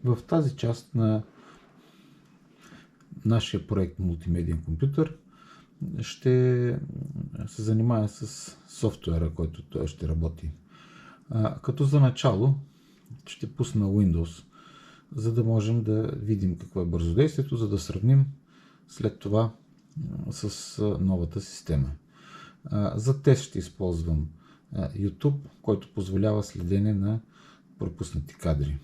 В тази част на нашия проект Мултимедиен компютър ще се занимая с софтуера, който той ще работи. Като за начало ще пусна Windows, за да можем да видим какво е бързодействието, за да сравним след това с новата система. За тест ще използвам YouTube, който позволява следене на пропуснати кадри.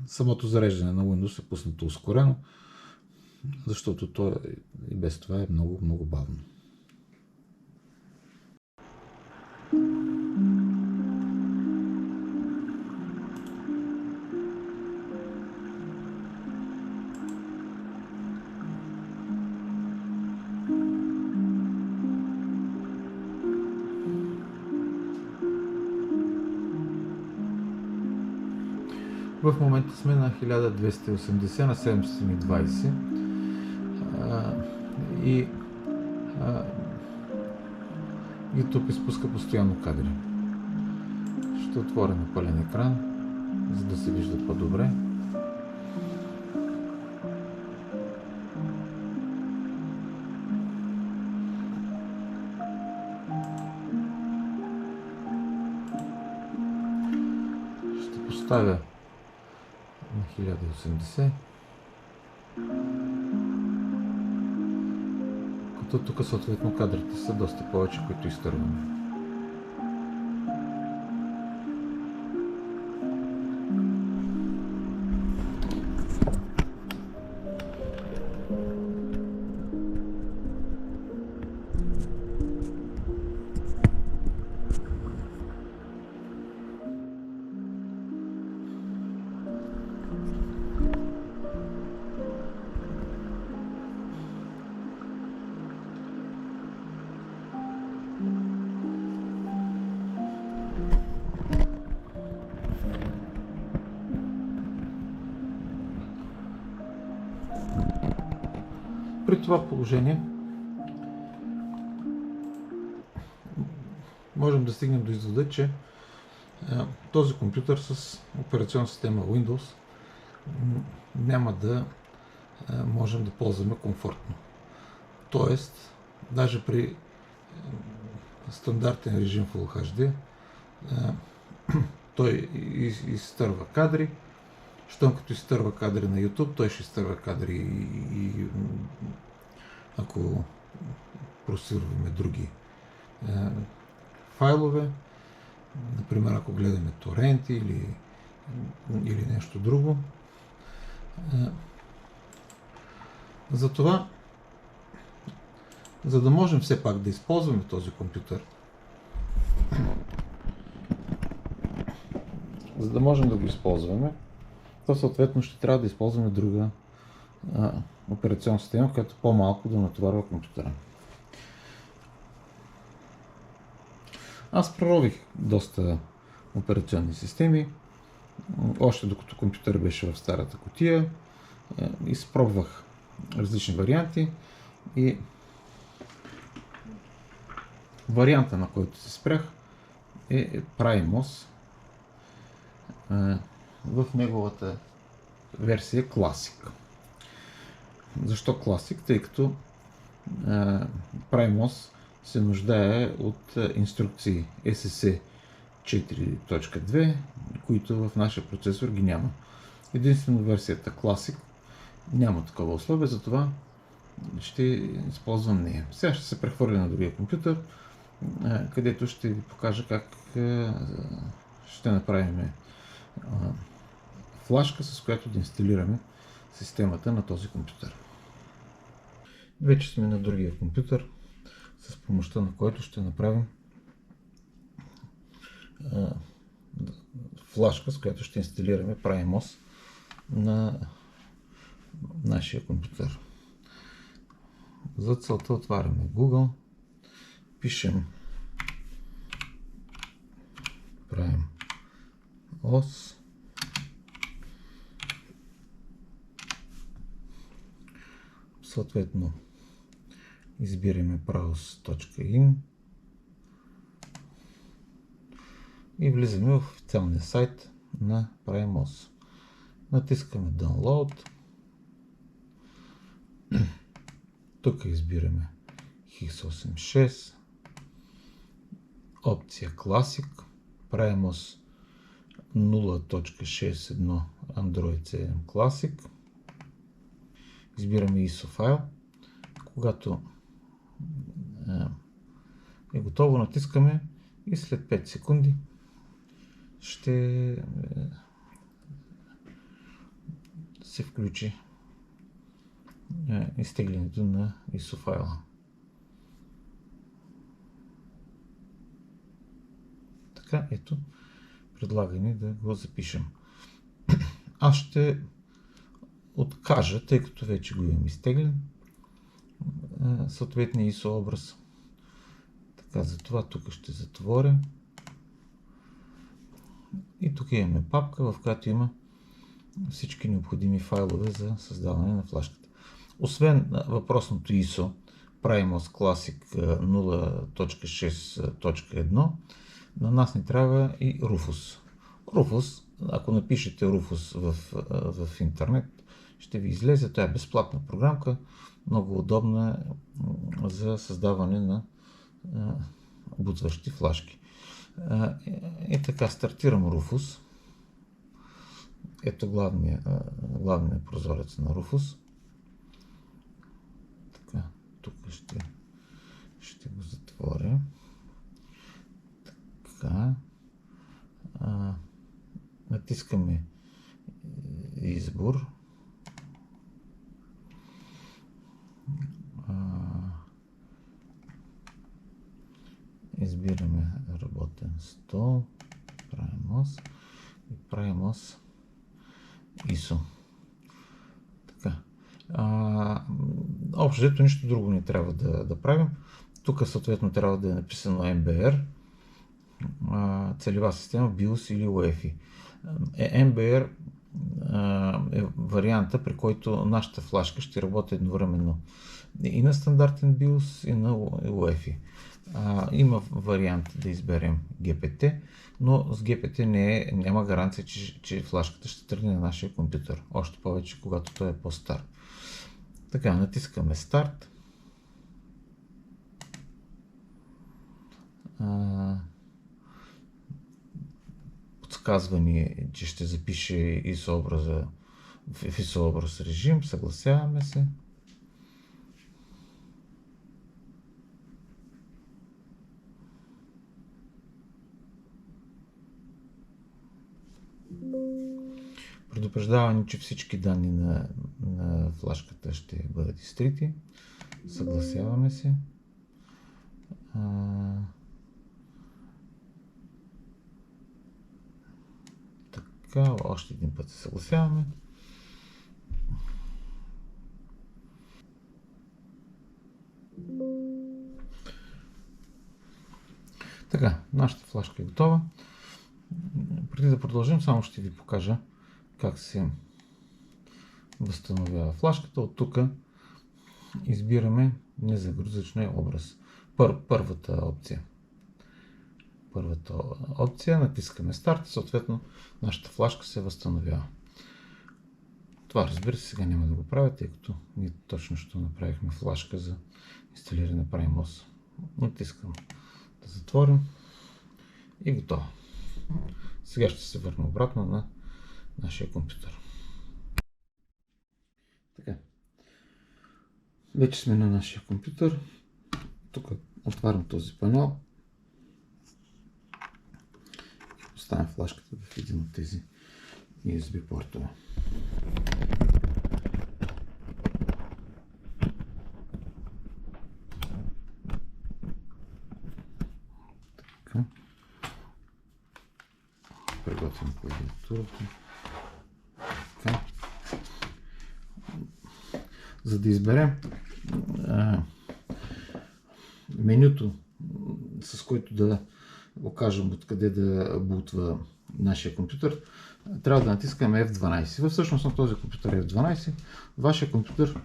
Самото зареждане на Windows е пуснато ускорено, защото то и без това е много бавно. В момента сме на 1280 на 720 и YouTube изпуска постоянно кадри. Ще отворя на пълен екран, за да се вижда по-добре. Ще поставя на 1080, като тук съответно кадрите са доста повече, които изтърваме. При това положение можем да стигнем до извода, че този компютър с операционна система Windows няма да можем да ползваме комфортно. Тоест, даже при стандартен режим Full HD, той изтърва кадри. Щом като изтърва кадри на YouTube, той ще изтърва кадри и ако просирваме други файлове, например ако гледаме торенти или нещо друго. Затова, за да можем все пак да използваме този компютър, за да можем да го използваме, то съответно ще трябва да използваме друга операционна система, която по-малко да натоварва компютъра. Аз прорових доста операционни системи, още докато компютър беше в старата кутия, изпробвах различни варианти и варианта, на който се спрях, е Primos в неговата версия Classic. Защо Classic? Тъй като Primos се нуждае от инструкции SSE 4.2, които в нашия процесор ги няма. Единствено версията Classic няма такова условие, затова ще използвам нея. Сега ще се прехвърля на другия компютър, където ще ви покажа как ще направим флашка, с която да инсталираме системата на този компютър. Вече сме на другия компютър, с помощта на който ще направим флашка, с която ще инсталираме Primos на нашия компютър. За целта отваряме Google, пишем Primos, съответно избираме browse.in и влизаме в официалния сайт на PrimeOS. Натискаме Download. Тук избираме x86, опция Classic, PrimeOS 0.61 Android 7 Classic. Избираме ISO файл. Когато е готово, натискаме и след 5 секунди ще се включи изтеглянето на ISO файла. Така, ето, предлага ни да го запишем. Аз ще откажа, тъй като вече го имам изтеглен, съответния ISO образ. Така, затова тук ще затворя. И тук имаме папка, в която има всички необходими файлове за създаване на флашката. Освен въпросното ISO PrimeOS Classic 0.6.1, на нас ни трябва и Rufus. Rufus, ако напишете Rufus в интернет, ще ви излезе. Тя е безплатна програмка, много удобна за създаване на бутващи флашки. И така, стартирам Rufus. Ето главният прозорец на Rufus. Така, тук ще го затворя. Така. Натискаме избор. Избираме работен стол, PrimeOS и PrimeOS ISO. Така. Общо взето нищо друго не трябва да правим. Тук съответно трябва да е написано MBR, целева система, BIOS или UEFI. MBR е варианта, при който нашата флашка ще работи едновременно и на стандартен BIOS, и на UEFI. Има вариант да изберем GPT, но с GPT няма гаранция, че флашката ще тръгне на нашия компютър. Още повече, когато той е по-стар. Така, натискаме Старт. Подсказва ни, че ще запише ISO образа в ISO образ режим. Съгласяваме се. Предупреждава ни, че всички данни на флашката ще бъдат изтрити. Съгласяваме се. Така, още един път се съгласяваме. Така, нашата флашка е готова. Преди да продължим, само ще ви покажа как се възстановява флашката. От тук избираме незагрузъчния образ. Първата опция, натискаме старт и съответно нашата флашка се възстановява. Това, разбира се, сега няма да го правя, тъй като ние точно ще направихме флашка за инсталиране на PrimeOS. Натискам да затворим и готово. Сега ще се върна обратно на нашия компютър. Така. Вече сме на нашия компютър. Тук отварям този панел. Поставям флашката в един от тези USB портове. Така. Приготвям клавиатурата. Така. За да изберем менюто, с което да окажем откъде да бутва нашия компютър, трябва да натискаме F12. Всъщност на този компютър е F12. Вашия компютър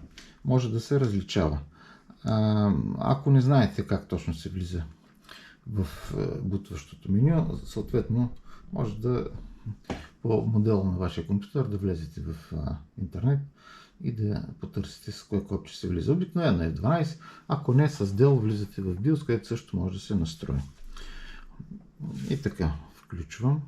може да се различава. Ако не знаете как точно се влиза в бутващото меню, съответно може да по модела на вашия компютър да влезете в интернет и да потърсите с кое копче се влиза. Обикновено е 12, ако не с Dell влизате в BIOS, където също може да се настрои. И така, включвам.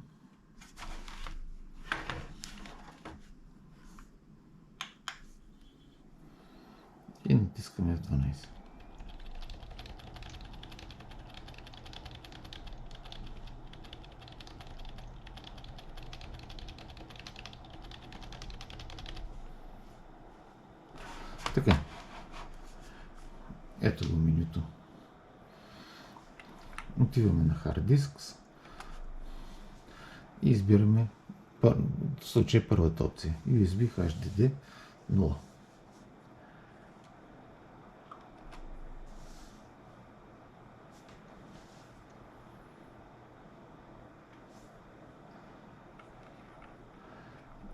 И натискаме F12. Така. Ето го менюто. Отиваме на Hard Disks и избираме в случай първата опция USB HDD 0.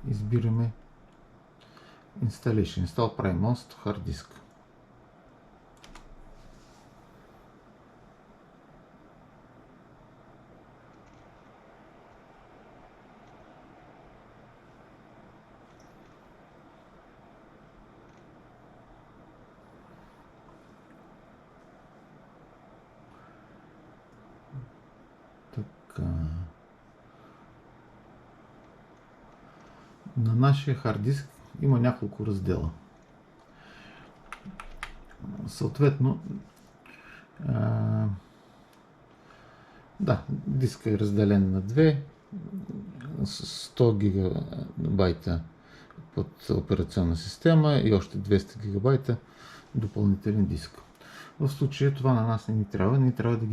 Избираме Installation. Install Primos to Hard Disk. Така. На нашия хард диск има няколко раздела. Съответно, диска е разделен на две, с 100 гигабайта под операционна система и още 200 гигабайта допълнителен диск. В случая това на нас не ни трябва. Ние трябва да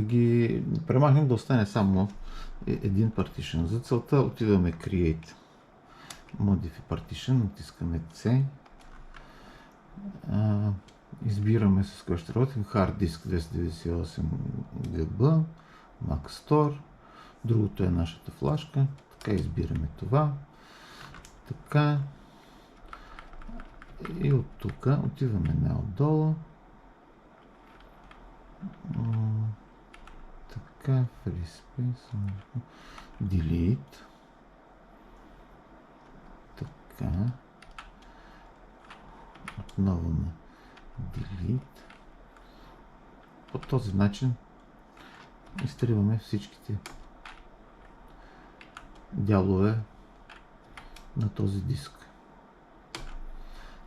ги премахнем, да остане само един partition. За целта отиваме Create Modify Partition, натискаме C, избираме с кой ще работим Hard Disk 298 GB, Mac Store, другото е нашата флашка, така избираме това, така и от тук отиваме отдолу, така, Free Space, Delete, така, отново на Delete. По този начин изтриваме всичките дялове на този диск.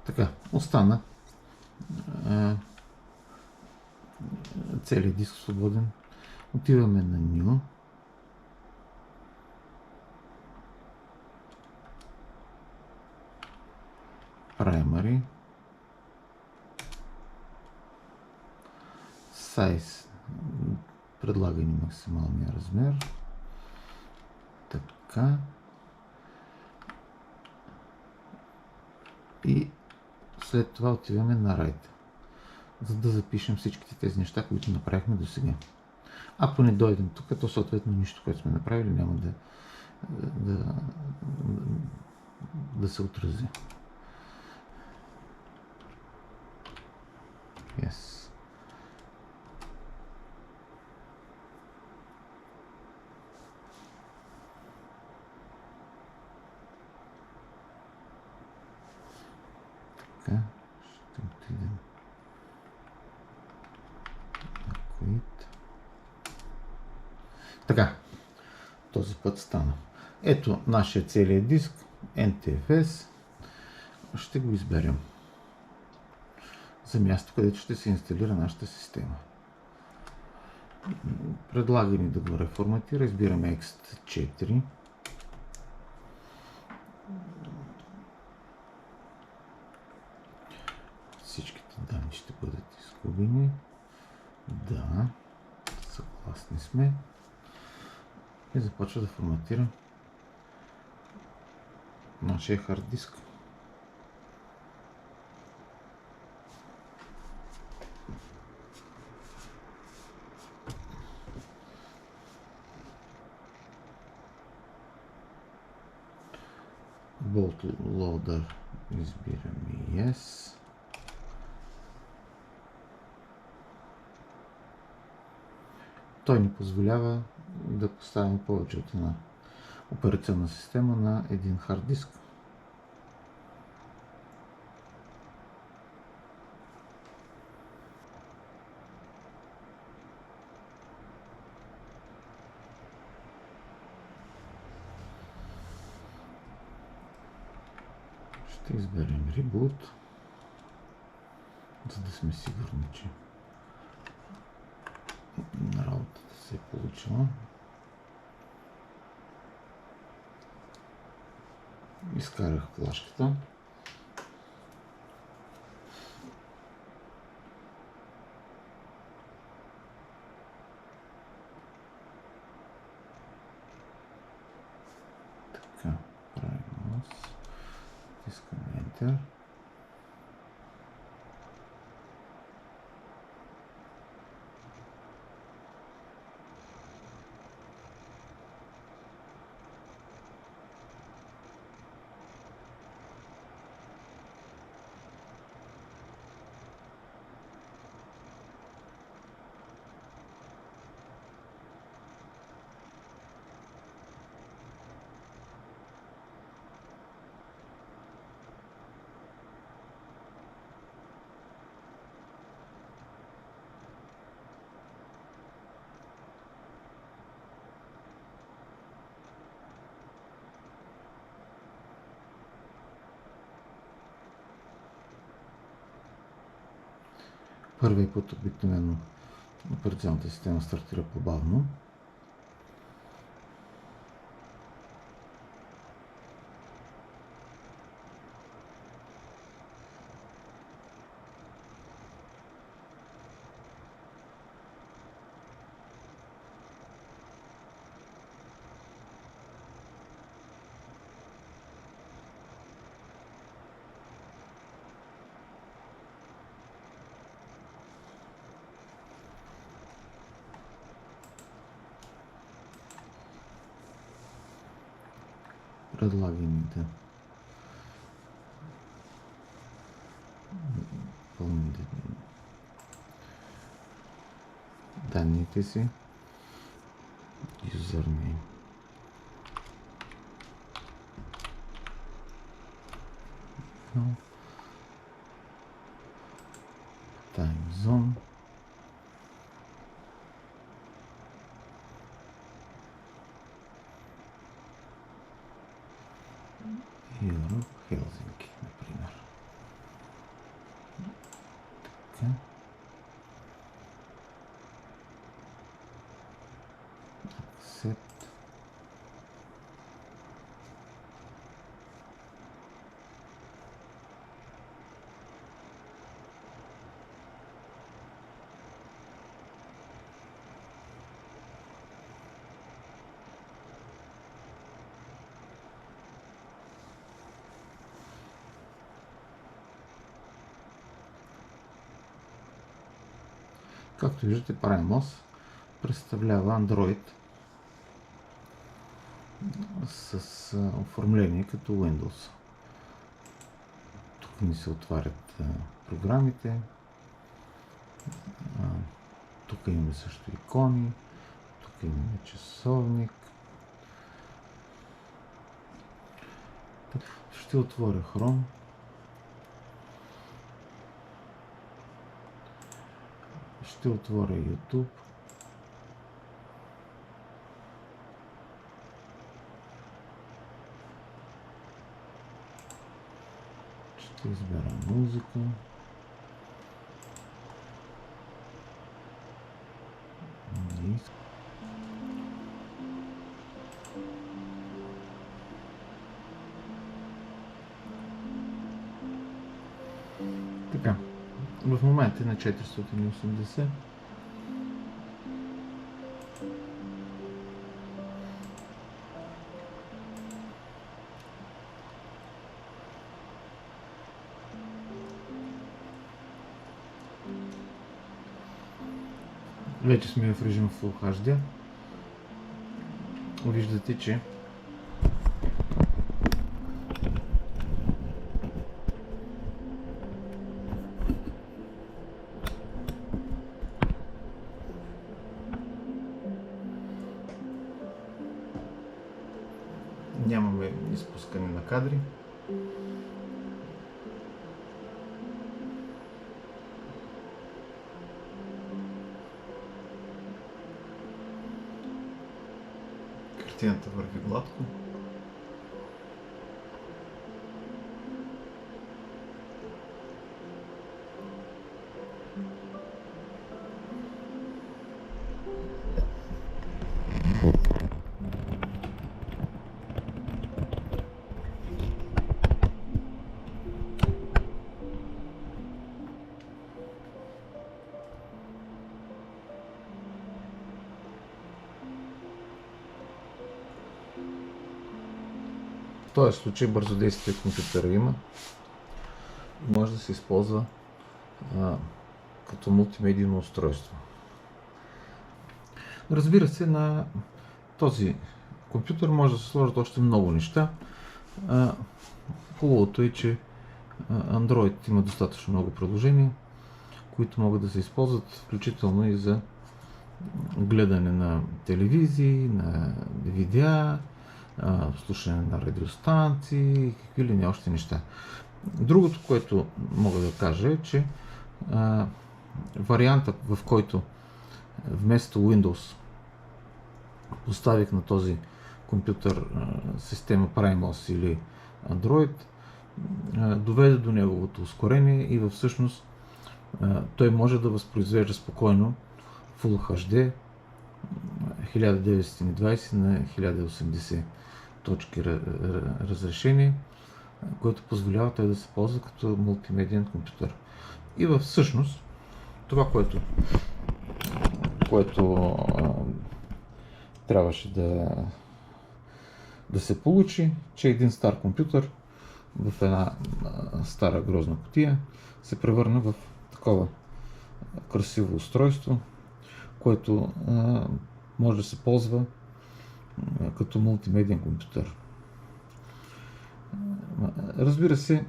Така, остана целият диск свободен. Отиваме на New. Primary. Size. Предлага ни максималния размер. Така. И след това отиваме на Write, за да запишем всичките тези неща, които направихме до сега. Ако не дойдем тук, то съответно нищо, което сме направили, няма да се отрази. Yes. Така, ще отидем на Quit. Така, този път стана. Ето нашия целият диск, NTFS. Ще го изберем за място, където ще се инсталира нашата система. Предлага ни да го реформатира. Избираме X4. Всичките данни ще бъдат изгубени. Да, съгласни сме. И започва да форматира нашия хард диск. Bootloader избираме Yes. той ни позволява да поставим повече от една операционна система на един хард диск. Ще изберем Reboot, за да сме сигурни, че работата се е получила. Изкарах флашката. Така, правим нас. Искаме Enter. Първият път обикновено операционната система стартира по-бавно. Предлаганите пълните данните си, юзернейм, таймзон, Europe, Хелзинки, например. Така. Accept. Както виждате, Primos представлява Android с оформление като Windows. Тук ни се отварят програмите. Тук имаме също икони. Тук имаме часовник. Ще отворя Chrome. Ще отворя YouTube. Ще избера музика. Така, в момента е на 480. Вече сме в режим Full HD. Виждате, че нямаме изпускане на кадри. Картината върви гладко. В този случай бързодействие компютъра има. Може да се използва като мултимедийно устройство. Разбира се, на този компютър може да се сложат още много неща. Хубавото е, че Android има достатъчно много приложения, които могат да се използват включително и за гледане на телевизии, на видеа, слушане на радиостанции, какви ли не още неща. Другото, което мога да кажа е, че вариантът, в който вместо Windows поставих на този компютър система PrimeOS или Android, доведе до неговото ускорение и всъщност той може да възпроизвежда спокойно Full HD 1920 на 1080 точки разрешение, което позволява той да се ползва като мултимедиен компютър. И всъщност това, което трябваше да се получи, че един стар компютър в една стара грозна кутия се превърна в такова красиво устройство, което може да се ползва като мултимедиен компютър. Разбира се,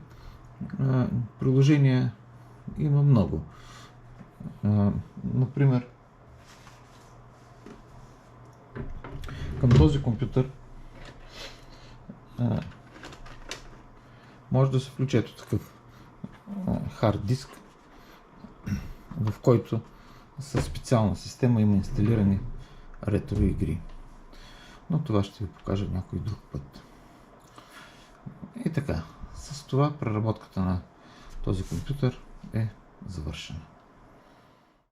приложения има много. Например, към този компютър може да се включи ето такъв хард диск, в който със специална система има инсталирани ретро игри. Но това ще ви покажа някой друг път. И така, с това преработката на този компютър е завършена.